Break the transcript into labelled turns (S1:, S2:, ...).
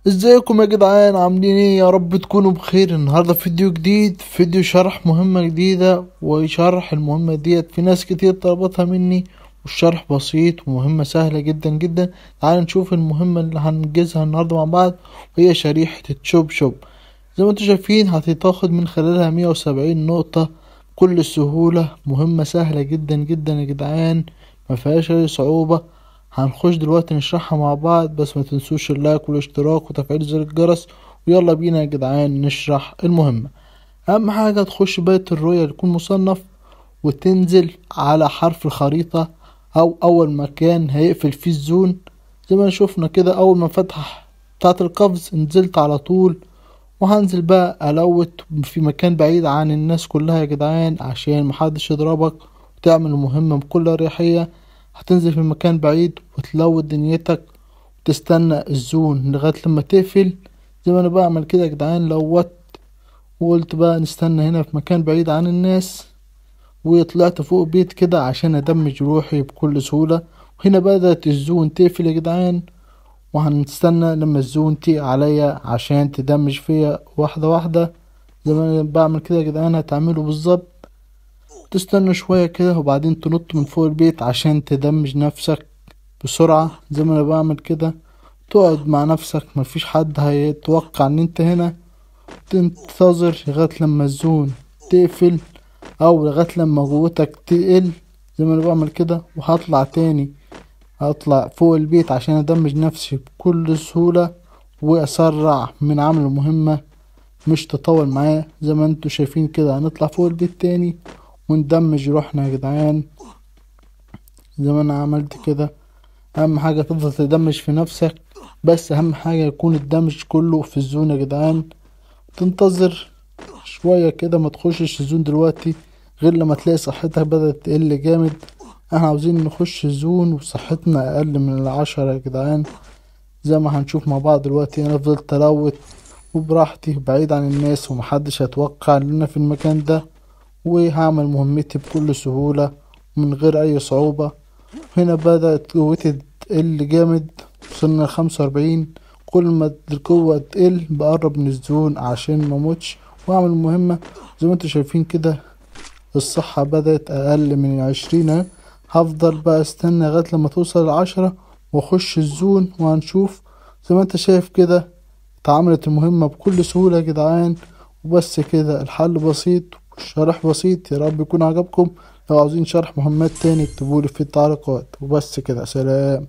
S1: ازيكم يا جدعان؟ عاملين ايه؟ يا رب تكونوا بخير. النهارده فيديو جديد، فيديو شرح مهمة جديدة. وشرح المهمة ديت في ناس كتير طلبتها مني، والشرح بسيط ومهمة سهلة جدا جدا. تعالوا نشوف المهمة اللي هننجزها النهارده مع بعض، وهي شريحة التشوب شوب. زي ما انتوا شايفين هتتاخد من خلالها 170 نقطة بكل سهولة. مهمة سهلة جدا جدا يا جدعان، ما فيهاش اي صعوبة. هنخش دلوقتي نشرحها مع بعض، بس ما تنسوش اللايك والاشتراك وتفعيل زر الجرس. ويلا بينا يا جدعان نشرح المهمة. اهم حاجة تخش بيت الرؤية يكون مصنف، وتنزل على حرف الخريطة او اول مكان هيقفل فيه الزون. زي ما شفنا كده، اول ما فتح بتاعة القفز نزلت على طول. وهنزل بقى الوت في مكان بعيد عن الناس كلها يا جدعان، عشان محدش يضربك، وتعمل المهمة بكل اريحية. هتنزل في مكان بعيد وتلوت دنيتك، وتستنى الزون لغاية لما تقفل. زي ما انا بعمل كده يا جدعان، لوت وقلت بقى نستنى هنا في مكان بعيد عن الناس. وطلعت فوق بيت كده عشان ادمج روحي بكل سهولة. وهنا بدأت الزون تقفل يا جدعان، وهنستنى لما الزون تيجي عليا عشان تدمج فيا واحدة واحدة. زي ما انا بعمل كده يا جدعان هتعملوا بالظبط. تستنى شوية كده وبعدين تنط من فوق البيت عشان تدمج نفسك بسرعة. زي ما انا بعمل كده، تقعد مع نفسك، مفيش حد هيتوقع ان انت هنا. تنتظر لغاية لما الزون تقفل، او لغاية لما قوتك تقل. زي ما انا بعمل كده، وهطلع تاني، هطلع فوق البيت عشان ادمج نفسي بكل سهولة، واسرع من عمل المهمة، مش تطول معايا. زي ما انتوا شايفين كده، هنطلع فوق البيت تاني وندمج روحنا يا جدعان. زي ما انا عملت كده. اهم حاجة تفضل تدمج في نفسك، بس اهم حاجة يكون الدمج كله في الزون يا جدعان. تنتظر شوية كده، ما تخشش الزون دلوقتي غير لما تلاقي صحتك بدأت تقل جامد. احنا عاوزين نخش الزون وصحتنا اقل من العشرة يا جدعان. زي ما هنشوف مع بعض دلوقتي، انا فضلت الوت وبراحتي بعيد عن الناس، ومحدش هيتوقع ان انا في المكان ده. وهعمل مهمتي بكل سهولة من غير اي صعوبة. هنا بدأت قوتي تقل جامد، وصلنا ل45. كل ما القوة تقل بقرب من الزون عشان مموتش واعمل مهمة. زي ما انتوا شايفين كده، الصحة بدأت اقل من 20. هفضل بقى استنى لغاية لما توصل ل10 واخش الزون وهنشوف. زي ما انت شايف كده، اتعملت المهمة بكل سهولة يا جدعان. وبس كده، الحل بسيط والشرح بسيط. يا رب يكون عجبكم. لو عاوزين شرح مهمات تاني اكتبولي في التعليقات. وبس كده، سلام.